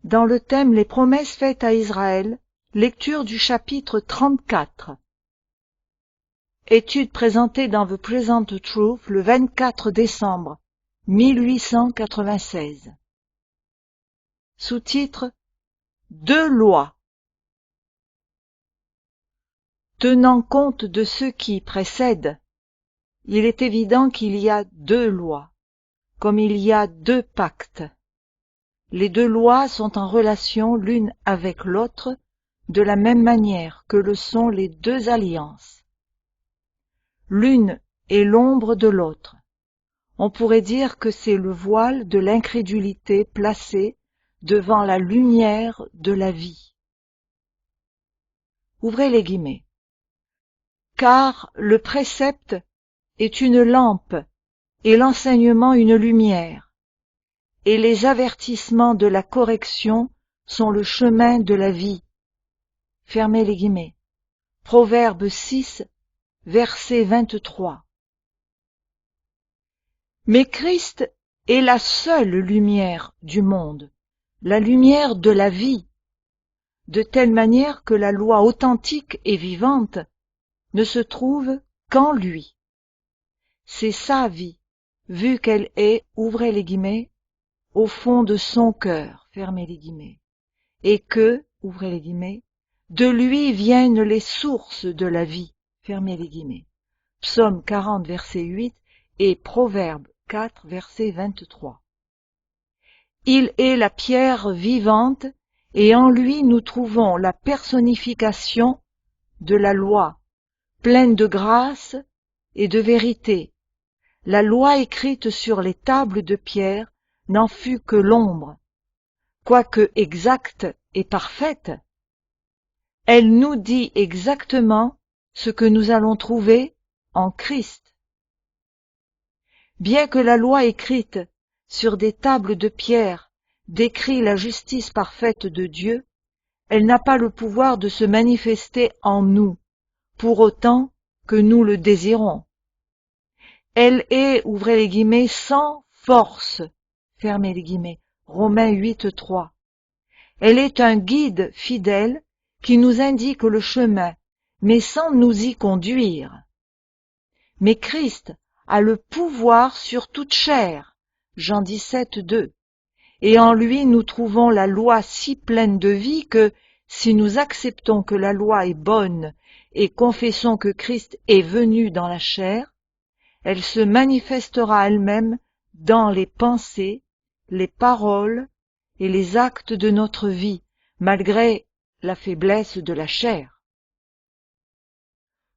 Dans le thème Les promesses faites à Israël, lecture du chapitre 34. Étude présentée dans The Present Truth le 24 décembre 1896. Sous-titre Deux lois. Tenant compte de ceux qui précèdent, il est évident qu'il y a deux lois, comme il y a deux pactes. Les deux lois sont en relation l'une avec l'autre de la même manière que le sont les deux alliances. L'une est l'ombre de l'autre. On pourrait dire que c'est le voile de l'incrédulité placé devant la lumière de la vie. Ouvrez les guillemets. Car le précepte est une lampe et l'enseignement une lumière, et les avertissements de la correction sont le chemin de la vie. Fermez les guillemets. Proverbe 6, verset 23. Mais Christ est la seule lumière du monde, la lumière de la vie, de telle manière que la loi authentique et vivante ne se trouve qu'en lui. C'est sa vie, vu qu'elle est, ouvrez les guillemets, au fond de son cœur, fermez les guillemets, et que, ouvrez les guillemets, de lui viennent les sources de la vie, fermez les guillemets. Psaume 40, verset 8 et Proverbe 4, verset 23. Il est la pierre vivante et en lui nous trouvons la personnification de la loi, pleine de grâce et de vérité. La loi écrite sur les tables de pierre n'en fut que l'ombre. Quoique exacte et parfaite, elle nous dit exactement ce que nous allons trouver en Christ. Bien que la loi écrite sur des tables de pierre décrit la justice parfaite de Dieu, elle n'a pas le pouvoir de se manifester en nous, pour autant que nous le désirons. Elle est, ouvrez les guillemets, sans force, fermez les guillemets, Romains 8, 3. Elle est un guide fidèle qui nous indique le chemin, mais sans nous y conduire. Mais Christ a le pouvoir sur toute chair, Jean 17, 2. Et en lui nous trouvons la loi si pleine de vie que, si nous acceptons que la loi est bonne et confessons que Christ est venu dans la chair, elle se manifestera elle-même dans les pensées, les paroles et les actes de notre vie, malgré la faiblesse de la chair.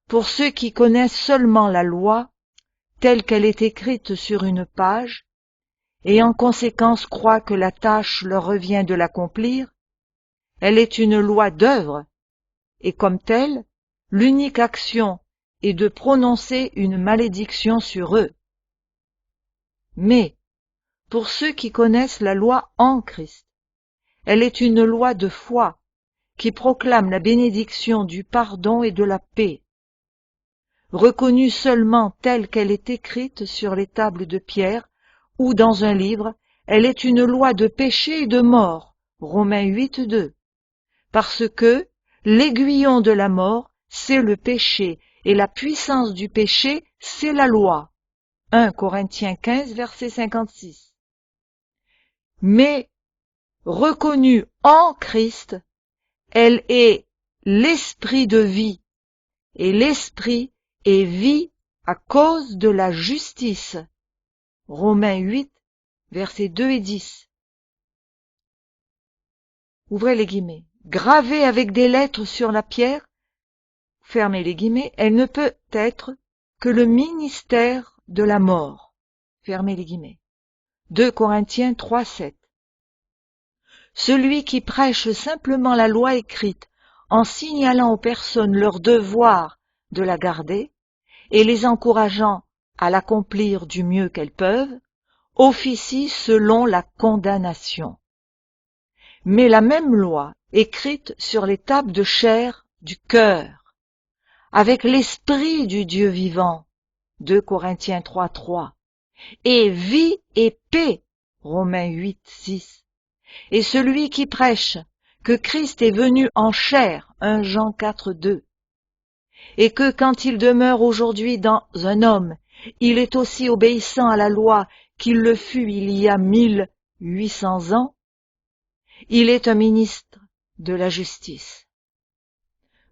Pour ceux qui connaissent seulement la loi, telle qu'elle est écrite sur une page, et en conséquence croient que la tâche leur revient de l'accomplir, elle est une loi d'œuvre, et comme telle, l'unique action est de prononcer une malédiction sur eux. Mais, pour ceux qui connaissent la loi en Christ, elle est une loi de foi qui proclame la bénédiction du pardon et de la paix. Reconnue seulement telle qu'elle est écrite sur les tables de pierre ou dans un livre, elle est une loi de péché et de mort, Romains 8, 2, parce que l'aiguillon de la mort, c'est le péché, et la puissance du péché, c'est la loi. 1 Corinthiens 15, verset 56. Mais, reconnue en Christ, elle est l'esprit de vie, et l'esprit est vie à cause de la justice. Romains 8, versets 2 et 10. Ouvrez les guillemets. Gravée avec des lettres sur la pierre, fermez les guillemets, elle ne peut être que le ministère de la mort. Fermez les guillemets. 2 Corinthiens 3, 7. Celui qui prêche simplement la loi écrite en signalant aux personnes leur devoir de la garder et les encourageant à l'accomplir du mieux qu'elles peuvent, officie selon la condamnation. Mais la même loi, écrite sur les tables de chair du cœur, avec l'esprit du Dieu vivant, 2 Corinthiens 3, 3, et vie et paix, Romains 8, 6, Et celui qui prêche que Christ est venu en chair, 1 Jean 4, 2, et que quand il demeure aujourd'hui dans un homme, il est aussi obéissant à la loi qu'il le fut il y a 1800 ans, il est un ministre de la justice.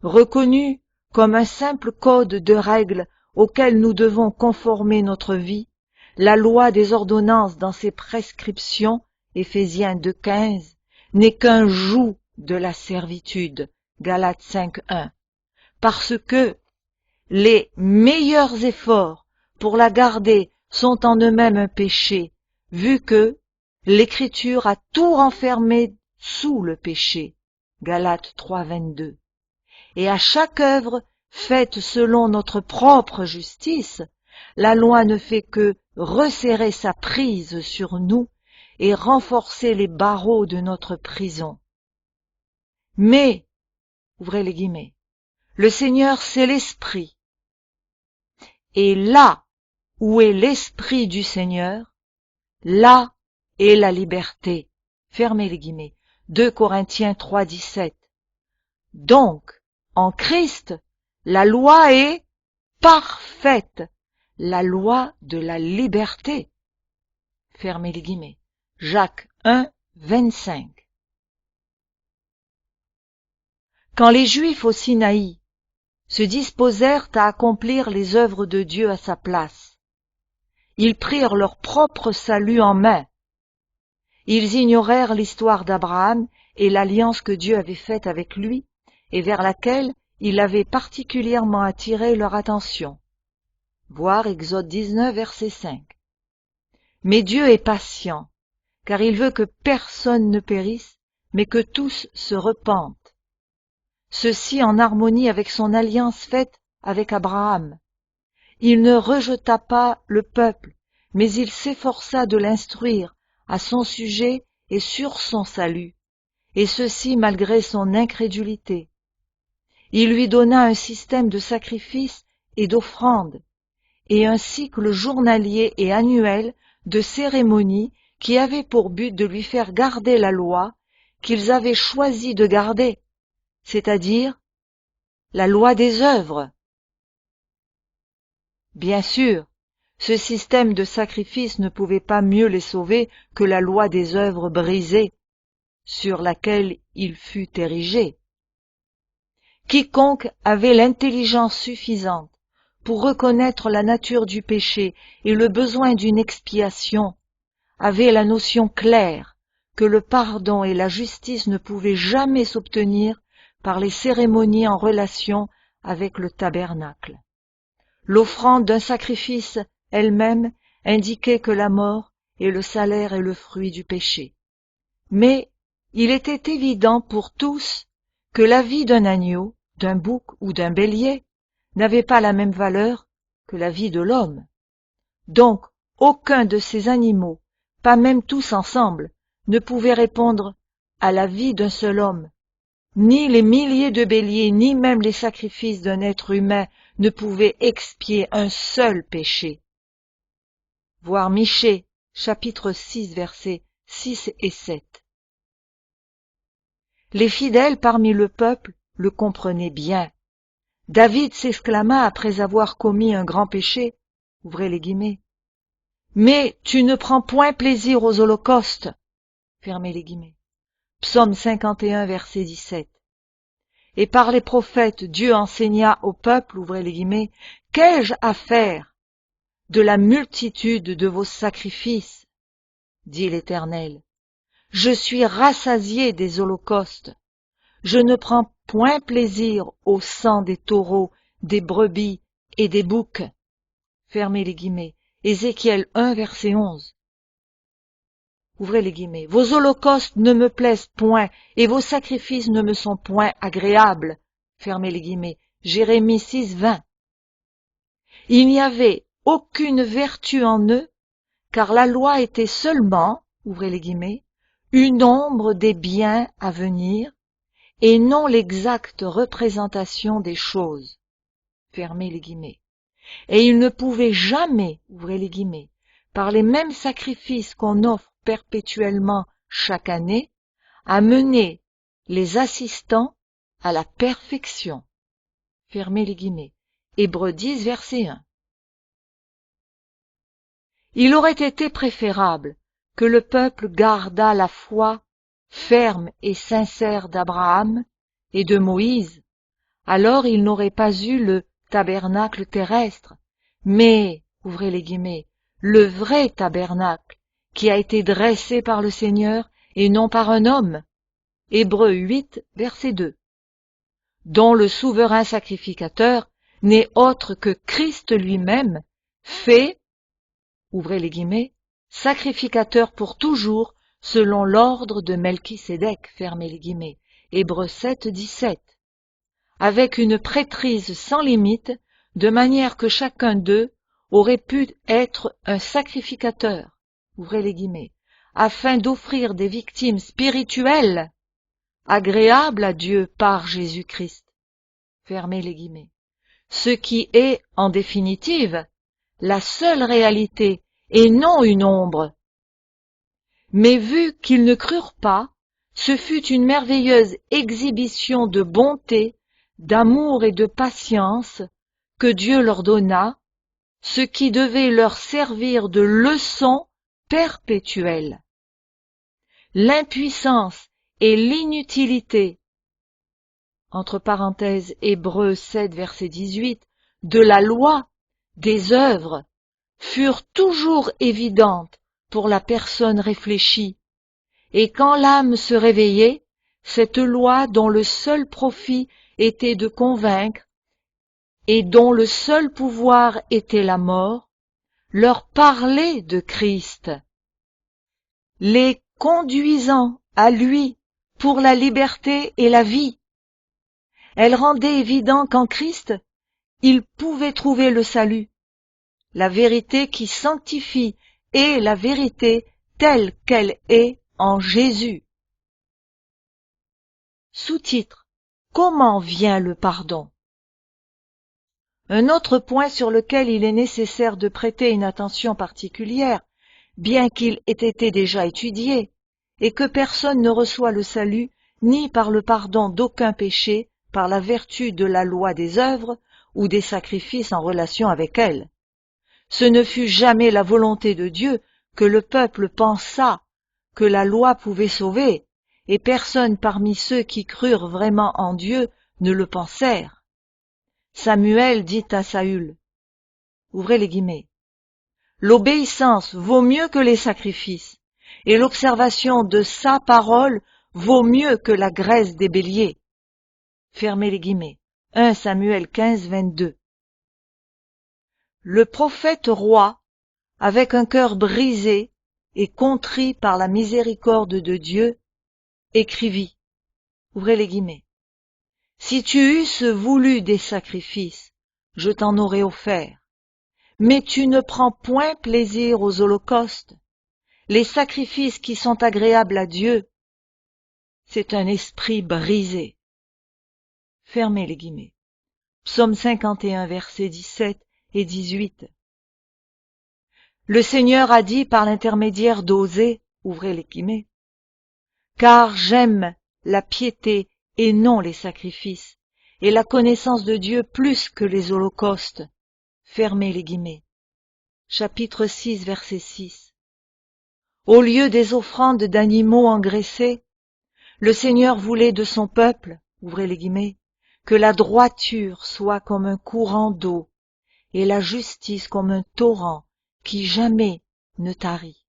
Reconnu comme un simple code de règles auquel nous devons conformer notre vie, la loi des ordonnances dans ses prescriptions, Éphésiens 2,15, n'est qu'un joug de la servitude, Galates 5,1, parce que les meilleurs efforts pour la garder sont en eux-mêmes un péché, vu que l'Écriture a tout renfermé sous le péché, Galates 3,22. Et à chaque œuvre faite selon notre propre justice, la loi ne fait que resserrer sa prise sur nous et renforcer les barreaux de notre prison. Mais, ouvrez les guillemets, le Seigneur c'est l'Esprit. Et là où est l'Esprit du Seigneur, là est la liberté. Fermez les guillemets. 2 Corinthiens 3,17. Donc, en Christ, la loi est parfaite, la loi de la liberté. Fermez les guillemets. Jacques 1, 25. Quand les Juifs au Sinaï se disposèrent à accomplir les œuvres de Dieu à sa place, ils prirent leur propre salut en main. Ils ignorèrent l'histoire d'Abraham et l'alliance que Dieu avait faite avec lui et vers laquelle il avait particulièrement attiré leur attention. Voir Exode 19, verset 5. Mais Dieu est patient, car il veut que personne ne périsse, mais que tous se repentent. Ceci en harmonie avec son alliance faite avec Abraham. Il ne rejeta pas le peuple, mais il s'efforça de l'instruire à son sujet et sur son salut, et ceci malgré son incrédulité. Il lui donna un système de sacrifices et d'offrandes, et un cycle journalier et annuel de cérémonies qui avaient pour but de lui faire garder la loi qu'ils avaient choisi de garder, c'est-à-dire la loi des œuvres. Bien sûr, ce système de sacrifice ne pouvait pas mieux les sauver que la loi des œuvres brisées, sur laquelle il fut érigé. Quiconque avait l'intelligence suffisante pour reconnaître la nature du péché et le besoin d'une expiation, avait la notion claire que le pardon et la justice ne pouvaient jamais s'obtenir par les cérémonies en relation avec le tabernacle. L'offrande d'un sacrifice elle-même indiquait que la mort est le salaire et le fruit du péché. Mais il était évident pour tous que la vie d'un agneau, d'un bouc ou d'un bélier n'avait pas la même valeur que la vie de l'homme. Donc, aucun de ces animaux, pas même tous ensemble, ne pouvait répondre à la vie d'un seul homme. Ni les milliers de béliers, ni même les sacrifices d'un être humain ne pouvaient expier un seul péché. Voir Michée, chapitre 6, versets 6 et 7. Les fidèles parmi le peuple le comprenaient bien. David s'exclama après avoir commis un grand péché, ouvrez les guillemets, « Mais tu ne prends point plaisir aux holocaustes » fermez les guillemets. Psaume 51, verset 17. Et par les prophètes, Dieu enseigna au peuple, ouvrez les guillemets, « Qu'ai-je à faire de la multitude de vos sacrifices » dit l'Éternel. « Je suis rassasié des holocaustes. Je ne prends point plaisir au sang des taureaux, des brebis et des boucs. » Fermez les guillemets. Ézéchiel 1, verset 11. Ouvrez les guillemets. « Vos holocaustes ne me plaisent point, et vos sacrifices ne me sont point agréables. » Fermez les guillemets. Jérémie 6, 20. Il n'y avait aucune vertu en eux, car la loi était seulement, ouvrez les guillemets, une ombre des biens à venir, et non l'exacte représentation des choses. Fermez les guillemets. Et il ne pouvait jamais, ouvrez les guillemets, par les mêmes sacrifices qu'on offre perpétuellement chaque année, à mener les assistants à la perfection. Fermez les guillemets. Hébreux 10, verset 1. Il aurait été préférable que le peuple gardât la foi ferme et sincère d'Abraham et de Moïse, alors il n'aurait pas eu le tabernacle terrestre, mais, ouvrez les guillemets, le vrai tabernacle qui a été dressé par le Seigneur et non par un homme. Hébreux 8, verset 2. Dont le souverain sacrificateur n'est autre que Christ lui-même, fait, ouvrez les guillemets, sacrificateur pour toujours, selon l'ordre de Melchisédek, fermez les guillemets, Hébreux 7, 17, avec une prêtrise sans limite, de manière que chacun d'eux aurait pu être un sacrificateur, ouvrez les guillemets, afin d'offrir des victimes spirituelles, agréables à Dieu par Jésus-Christ, fermez les guillemets, ce qui est, en définitive, la seule réalité et non une ombre. Mais vu qu'ils ne crurent pas, ce fut une merveilleuse exhibition de bonté, d'amour et de patience que Dieu leur donna, ce qui devait leur servir de leçon perpétuelle. L'impuissance et l'inutilité, entre parenthèses Hébreux 7, verset 18, de la loi, des œuvres, furent toujours évidentes pour la personne réfléchie, et quand l'âme se réveillait, cette loi dont le seul profit était de convaincre, et dont le seul pouvoir était la mort, leur parlait de Christ, les conduisant à lui pour la liberté et la vie. Elle rendait évident qu'en Christ, ils pouvaient trouver le salut, la vérité qui sanctifie et la vérité telle qu'elle est en Jésus. Sous-titre: Comment vient le pardon? Un autre point sur lequel il est nécessaire de prêter une attention particulière, bien qu'il ait été déjà étudié, est que personne ne reçoit le salut ni par le pardon d'aucun péché, par la vertu de la loi des œuvres ou des sacrifices en relation avec elle. Ce ne fut jamais la volonté de Dieu que le peuple pensât que la loi pouvait sauver, et personne parmi ceux qui crurent vraiment en Dieu ne le pensèrent. Samuel dit à Saül, ouvrez les guillemets, l'obéissance vaut mieux que les sacrifices, et l'observation de sa parole vaut mieux que la graisse des béliers. Fermez les guillemets. 1 Samuel 15, 22. Le prophète roi, avec un cœur brisé et contrit par la miséricorde de Dieu, écrivit, ouvrez les guillemets, si tu eusses voulu des sacrifices, je t'en aurais offert, mais tu ne prends point plaisir aux holocaustes, les sacrifices qui sont agréables à Dieu, c'est un esprit brisé. Fermez les guillemets. Psaume 51, versets 17 et 18. Le Seigneur a dit par l'intermédiaire d'Osée, ouvrez les guillemets, car j'aime la piété et non les sacrifices, et la connaissance de Dieu plus que les holocaustes. Fermez les guillemets. Chapitre 6, verset 6. Au lieu des offrandes d'animaux engraissés, le Seigneur voulait de son peuple, ouvrez les guillemets, que la droiture soit comme un courant d'eau, et la justice comme un torrent qui jamais ne tarit.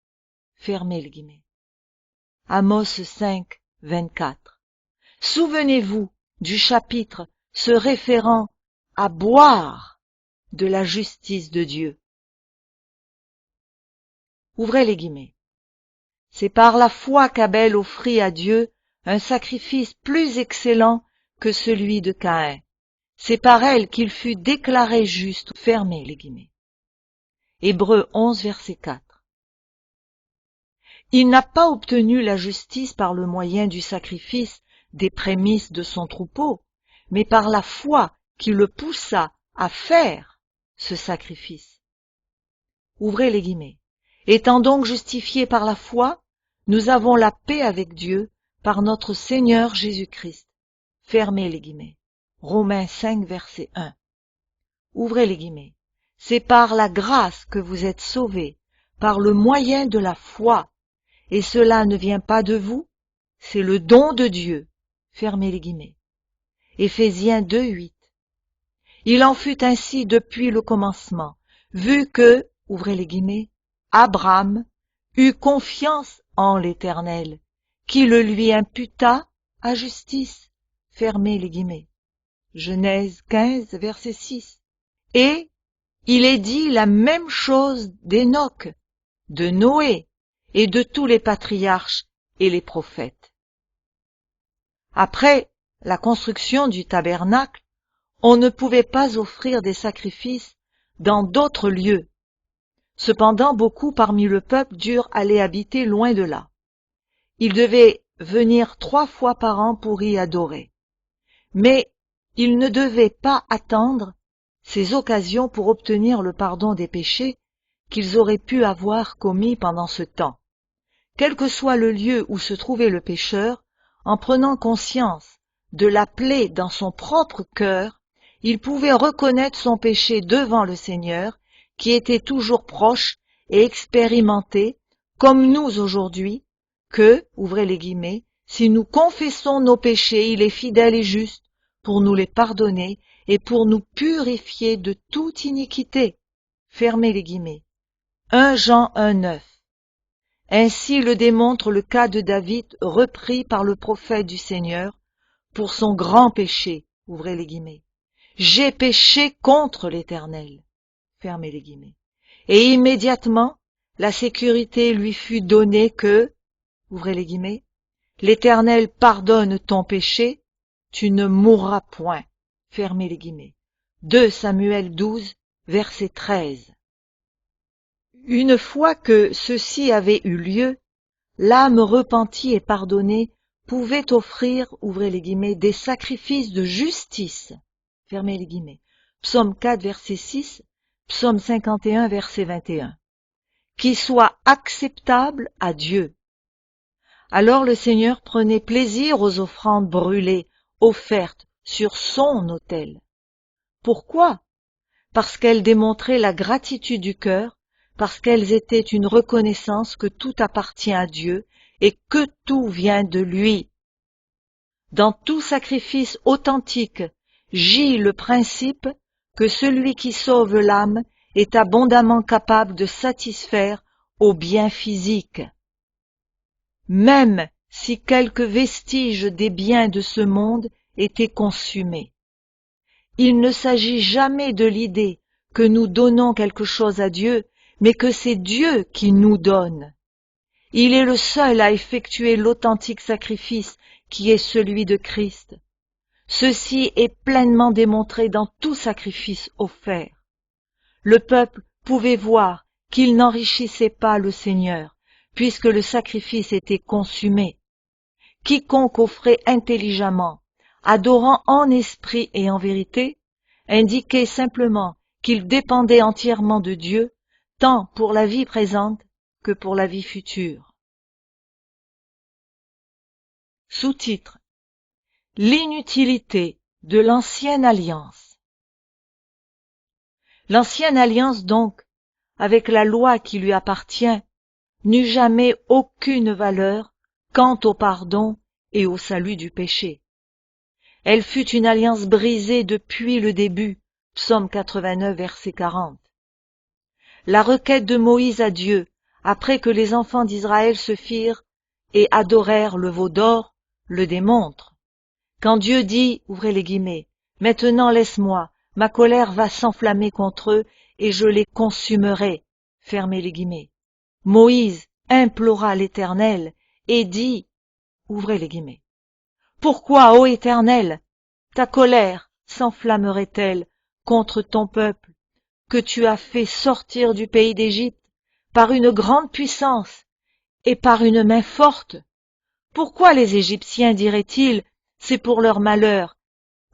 Fermez les guillemets. Amos 5, 24. Souvenez-vous du chapitre se référant à boire de la justice de Dieu. Ouvrez les guillemets. C'est par la foi qu'Abel offrit à Dieu un sacrifice plus excellent que celui de Caïn. C'est par elle qu'il fut déclaré juste. Fermez les guillemets. Hébreux 11, verset 4. Il n'a pas obtenu la justice par le moyen du sacrifice des prémices de son troupeau, mais par la foi qui le poussa à faire ce sacrifice. Ouvrez les guillemets. Étant donc justifiés par la foi, nous avons la paix avec Dieu par notre Seigneur Jésus-Christ. Fermez les guillemets. Romains 5, verset 1. Ouvrez les guillemets. C'est par la grâce que vous êtes sauvés, par le moyen de la foi, et cela ne vient pas de vous, c'est le don de Dieu. Fermez les guillemets. Éphésiens 2, 8. Il en fut ainsi depuis le commencement, vu que, ouvrez les guillemets, Abraham eut confiance en l'Éternel, qui le lui imputa à justice. Fermez les guillemets. Genèse 15, verset 6. Et il est dit la même chose d'Enoch, de Noé et de tous les patriarches et les prophètes. Après la construction du tabernacle, on ne pouvait pas offrir des sacrifices dans d'autres lieux. Cependant, beaucoup parmi le peuple durent aller habiter loin de là. Ils devaient venir 3 fois par an pour y adorer. Mais ils ne devaient pas attendre ces occasions pour obtenir le pardon des péchés qu'ils auraient pu avoir commis pendant ce temps. Quel que soit le lieu où se trouvait le pécheur, en prenant conscience de la plaie dans son propre cœur, il pouvait reconnaître son péché devant le Seigneur, qui était toujours proche et expérimenté, comme nous aujourd'hui, que, ouvrez les guillemets, si nous confessons nos péchés, il est fidèle et juste pour nous les pardonner et pour nous purifier de toute iniquité. Fermez les guillemets. 1 Jean 1, 9. Ainsi le démontre le cas de David repris par le prophète du Seigneur pour son grand péché. Ouvrez les guillemets. J'ai péché contre l'Éternel. Fermez les guillemets. Et immédiatement, la sécurité lui fut donnée que, ouvrez les guillemets, l'Éternel pardonne ton péché, tu ne mourras point. Fermez les guillemets. 2 Samuel 12, verset 13. Une fois que ceci avait eu lieu, l'âme repentie et pardonnée pouvait offrir, ouvrez les guillemets, des sacrifices de justice. Fermez les guillemets. Psaume 4, verset 6, Psaume 51, verset 21. Qui soient acceptables à Dieu. Alors le Seigneur prenait plaisir aux offrandes brûlées, offertes sur son autel. Pourquoi? Parce qu'elles démontraient la gratitude du cœur, parce qu'elles étaient une reconnaissance que tout appartient à Dieu et que tout vient de lui. Dans tout sacrifice authentique gît le principe que celui qui sauve l'âme est abondamment capable de satisfaire aux biens physiques. Même si quelques vestiges des biens de ce monde étaient consumés. Il ne s'agit jamais de l'idée que nous donnons quelque chose à Dieu, mais que c'est Dieu qui nous donne. Il est le seul à effectuer l'authentique sacrifice qui est celui de Christ. Ceci est pleinement démontré dans tout sacrifice offert. Le peuple pouvait voir qu'il n'enrichissait pas le Seigneur, puisque le sacrifice était consumé. Quiconque offrait intelligemment, adorant en esprit et en vérité, indiquait simplement qu'il dépendait entièrement de Dieu, tant pour la vie présente que pour la vie future. Sous-titre: L'inutilité de l'ancienne alliance. L'ancienne alliance donc, avec la loi qui lui appartient, n'eut jamais aucune valeur quant au pardon et au salut du péché. Elle fut une alliance brisée depuis le début, Psaume 89, verset 40. La requête de Moïse à Dieu, après que les enfants d'Israël se firent et adorèrent le veau d'or, le démontre. Quand Dieu dit, ouvrez les guillemets, « Maintenant laisse-moi, ma colère va s'enflammer contre eux et je les consumerai », fermez les guillemets. Moïse implora l'Éternel et dit, ouvrez les guillemets, « Pourquoi, ô Éternel, ta colère s'enflammerait-elle contre ton peuple que tu as fait sortir du pays d'Égypte par une grande puissance et par une main forte? Pourquoi les Égyptiens diraient-ils, c'est pour leur malheur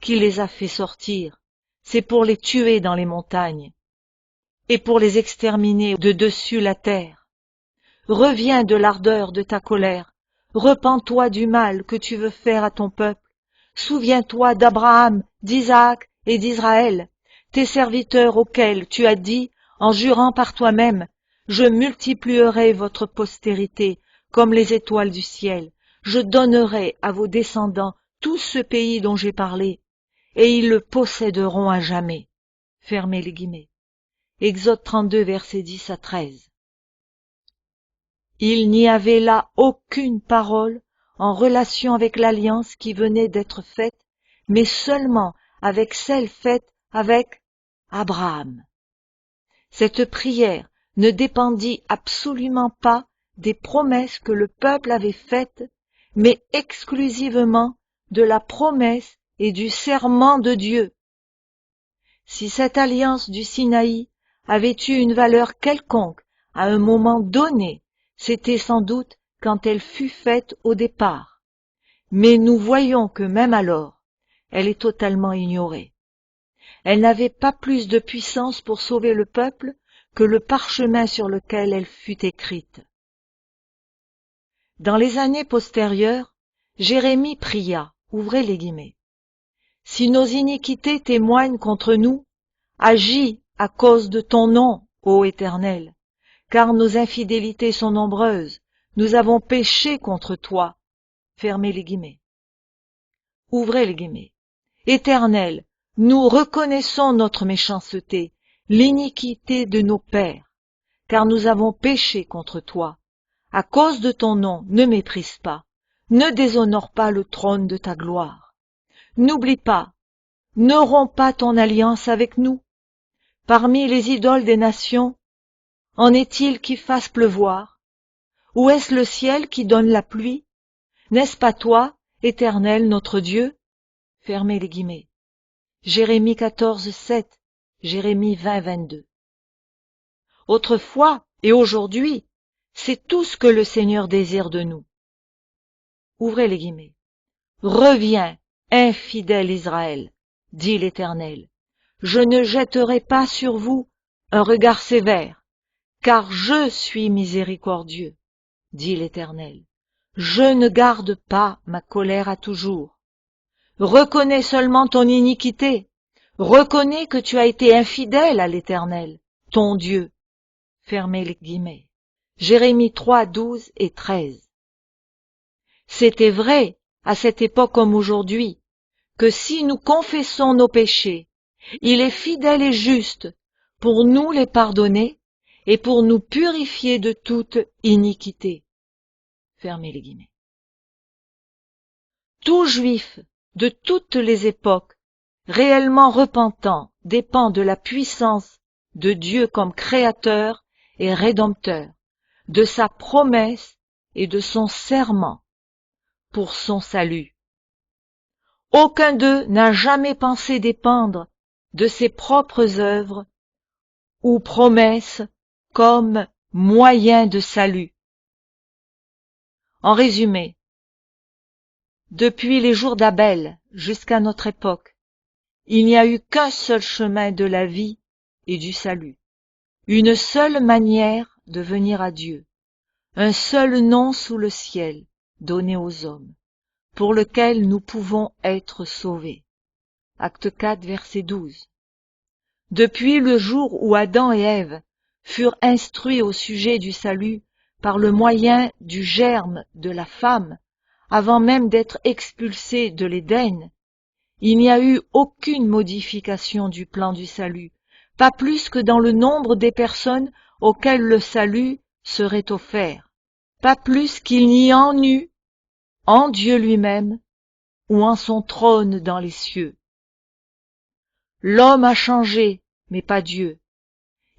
qu'il les a fait sortir, c'est pour les tuer dans les montagnes et pour les exterminer de dessus la terre? reviens de l'ardeur de ta colère, repens-toi du mal que tu veux faire à ton peuple. Souviens-toi d'Abraham, d'Isaac et d'Israël, tes serviteurs auxquels tu as dit, en jurant par toi-même, je multiplierai votre postérité comme les étoiles du ciel. Je donnerai à vos descendants tout ce pays dont j'ai parlé, et ils le posséderont à jamais. Fermez les guillemets. Exode 32, versets 10 à 13. Il n'y avait là aucune parole en relation avec l'alliance qui venait d'être faite, mais seulement avec celle faite avec Abraham. Cette prière ne dépendit absolument pas des promesses que le peuple avait faites, mais exclusivement de la promesse et du serment de Dieu. Si cette alliance du Sinaï avait eu une valeur quelconque à un moment donné, c'était sans doute quand elle fut faite au départ. Mais nous voyons que même alors, elle est totalement ignorée. Elle n'avait pas plus de puissance pour sauver le peuple que le parchemin sur lequel elle fut écrite. Dans les années postérieures, Jérémie pria, ouvrez les guillemets, « Si nos iniquités témoignent contre nous, agis à cause de ton nom, ô Éternel, car nos infidélités sont nombreuses, nous avons péché contre toi. » Fermez les guillemets. Ouvrez les guillemets. « Éternel, nous reconnaissons notre méchanceté, l'iniquité de nos pères, car nous avons péché contre toi. À cause de ton nom, ne méprise pas, ne déshonore pas le trône de ta gloire. N'oublie pas, ne romps pas ton alliance avec nous. Parmi les idoles des nations, en est-il qui fasse pleuvoir? Ou est-ce le ciel qui donne la pluie? N'est-ce pas toi, Éternel notre Dieu? » Fermez les guillemets. Jérémie 14, 7, Jérémie 20, 22. Autrefois et aujourd'hui, c'est tout ce que le Seigneur désire de nous. Ouvrez les guillemets. « Reviens, infidèle Israël, dit l'Éternel. Je ne jetterai pas sur vous un regard sévère, car je suis miséricordieux, dit l'Éternel. Je ne garde pas ma colère à toujours. Reconnais seulement ton iniquité. Reconnais que tu as été infidèle à l'Éternel, ton Dieu. » Fermez les guillemets. Jérémie 3, 12 et 13. C'était vrai, à cette époque comme aujourd'hui, que si nous confessons nos péchés, il est fidèle et juste pour nous les pardonner et pour nous purifier de toute iniquité. Fermez les guillemets. Tout juif de toutes les époques, réellement repentant, dépend de la puissance de Dieu comme créateur et rédempteur, de sa promesse et de son serment pour son salut. Aucun d'eux n'a jamais pensé dépendre de ses propres œuvres ou promesses comme moyen de salut. En résumé, depuis les jours d'Abel jusqu'à notre époque, il n'y a eu qu'un seul chemin de la vie et du salut, une seule manière de venir à Dieu, un seul nom sous le ciel donné aux hommes, pour lequel nous pouvons être sauvés. Acte 4, verset 12. Depuis le jour où Adam et Ève furent instruits au sujet du salut par le moyen du germe de la femme, avant même d'être expulsés de l'Éden, il n'y a eu aucune modification du plan du salut, pas plus que dans le nombre des personnes auxquelles le salut serait offert, pas plus qu'il n'y en eut en Dieu lui-même ou en son trône dans les cieux. L'homme a changé, mais pas Dieu.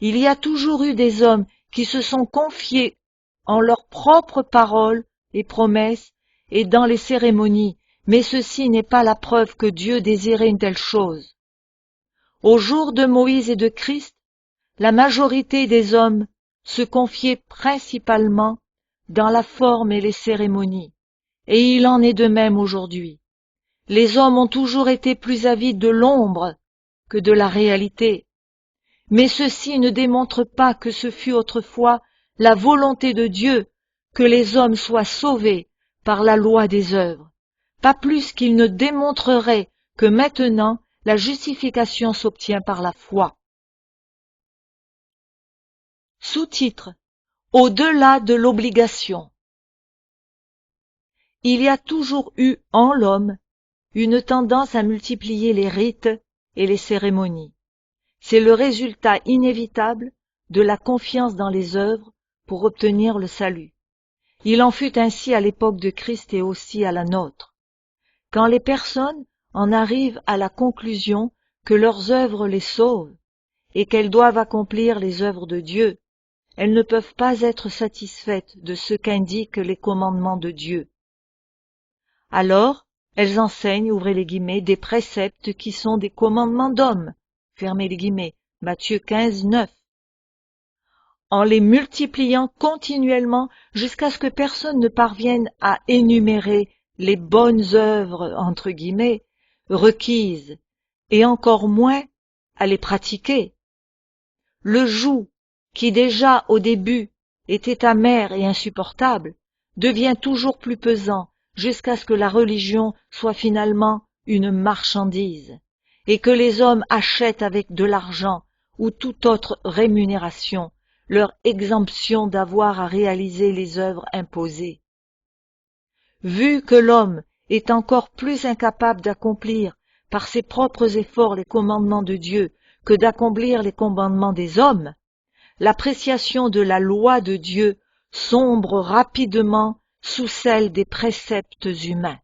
Il y a toujours eu des hommes qui se sont confiés en leurs propres paroles et promesses et dans les cérémonies, mais ceci n'est pas la preuve que Dieu désirait une telle chose. Au jour de Moïse et de Christ, la majorité des hommes se confiaient principalement dans la forme et les cérémonies, et il en est de même aujourd'hui. Les hommes ont toujours été plus avides de l'ombre que de la réalité, mais ceci ne démontre pas que ce fut autrefois la volonté de Dieu que les hommes soient sauvés par la loi des œuvres, pas plus qu'il ne démontrerait que maintenant la justification s'obtient par la foi. Sous-titre: Au-delà de l'obligation. Il y a toujours eu en l'homme une tendance à multiplier les rites et les cérémonies. C'est le résultat inévitable de la confiance dans les œuvres pour obtenir le salut. Il en fut ainsi à l'époque de Christ et aussi à la nôtre. Quand les personnes en arrivent à la conclusion que leurs œuvres les sauvent et qu'elles doivent accomplir les œuvres de Dieu, elles ne peuvent pas être satisfaites de ce qu'indiquent les commandements de Dieu. Alors, elles enseignent, ouvrez les guillemets, des préceptes qui sont des commandements d'hommes, fermez les guillemets, Matthieu 15, 9. En les multipliant continuellement jusqu'à ce que personne ne parvienne à énumérer les bonnes œuvres, entre guillemets, requises, et encore moins à les pratiquer. Le joug, qui déjà au début était amer et insupportable, devient toujours plus pesant jusqu'à ce que la religion soit finalement une marchandise, et que les hommes achètent avec de l'argent ou toute autre rémunération leur exemption d'avoir à réaliser les œuvres imposées. Vu que l'homme est encore plus incapable d'accomplir par ses propres efforts les commandements de Dieu que d'accomplir les commandements des hommes, l'appréciation de la loi de Dieu sombre rapidement sous celle des préceptes humains.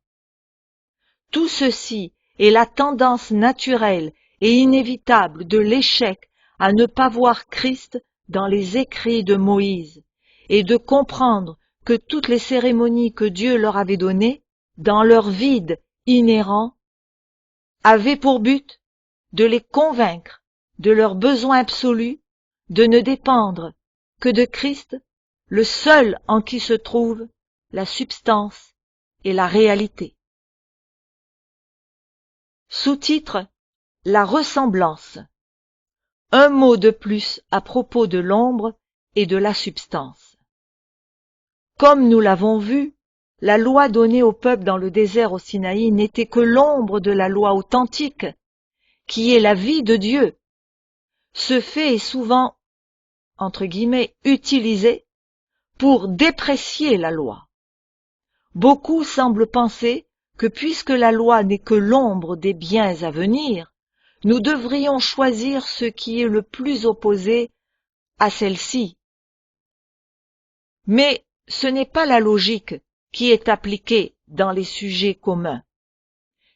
Tout ceci est la tendance naturelle et inévitable de l'échec à ne pas voir Christ dans les écrits de Moïse et de comprendre que toutes les cérémonies que Dieu leur avait données, dans leur vide inhérent, avaient pour but de les convaincre de leur besoin absolu de ne dépendre que de Christ, le seul en qui se trouve la substance et la réalité. Sous-titre: La ressemblance. Un mot de plus à propos de l'ombre et de la substance. Comme nous l'avons vu, la loi donnée au peuple dans le désert au Sinaï n'était que l'ombre de la loi authentique, qui est la vie de Dieu. Ce fait est souvent, entre guillemets, utilisé pour déprécier la loi. Beaucoup semblent penser que puisque la loi n'est que l'ombre des biens à venir, nous devrions choisir ce qui est le plus opposé à celle-ci. Mais ce n'est pas la logique qui est appliquée dans les sujets communs.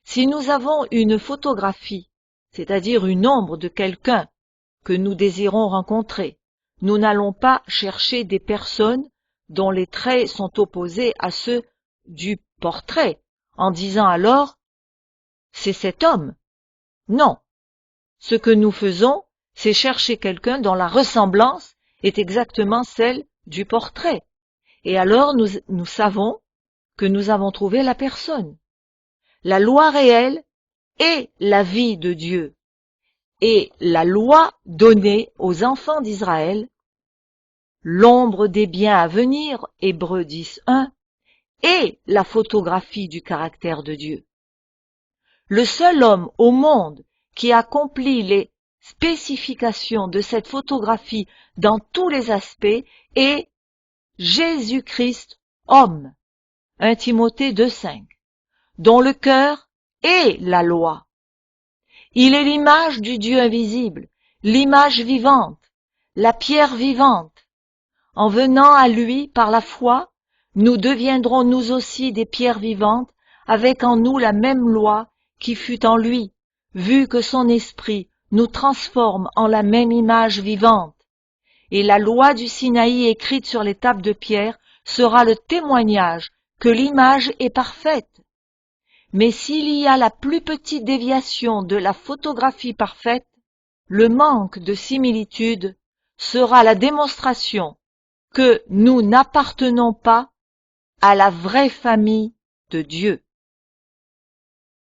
Si nous avons une photographie, c'est-à-dire une ombre de quelqu'un que nous désirons rencontrer, nous n'allons pas chercher des personnes dont les traits sont opposés à ceux du portrait, en disant alors « c'est cet homme ». Non. Ce que nous faisons, c'est chercher quelqu'un dont la ressemblance est exactement celle du portrait. Et alors nous savons que nous avons trouvé la personne. La loi réelle est la vie de Dieu. Et la loi donnée aux enfants d'Israël, l'ombre des biens à venir, Hébreux 10:1, est la photographie du caractère de Dieu. Le seul homme au monde qui accomplit les spécifications de cette photographie dans tous les aspects est Jésus-Christ, homme, 1 Timothée 2:5, dont le cœur est la loi. Il est l'image du Dieu invisible, l'image vivante, la pierre vivante. En venant à lui par la foi, nous deviendrons nous aussi des pierres vivantes, avec en nous la même loi qui fut en lui, vu que son esprit nous transforme en la même image vivante. Et la loi du Sinaï écrite sur les tables de pierre sera le témoignage que l'image est parfaite. Mais s'il y a la plus petite déviation de la photographie parfaite, le manque de similitude sera la démonstration que nous n'appartenons pas à la vraie famille de Dieu.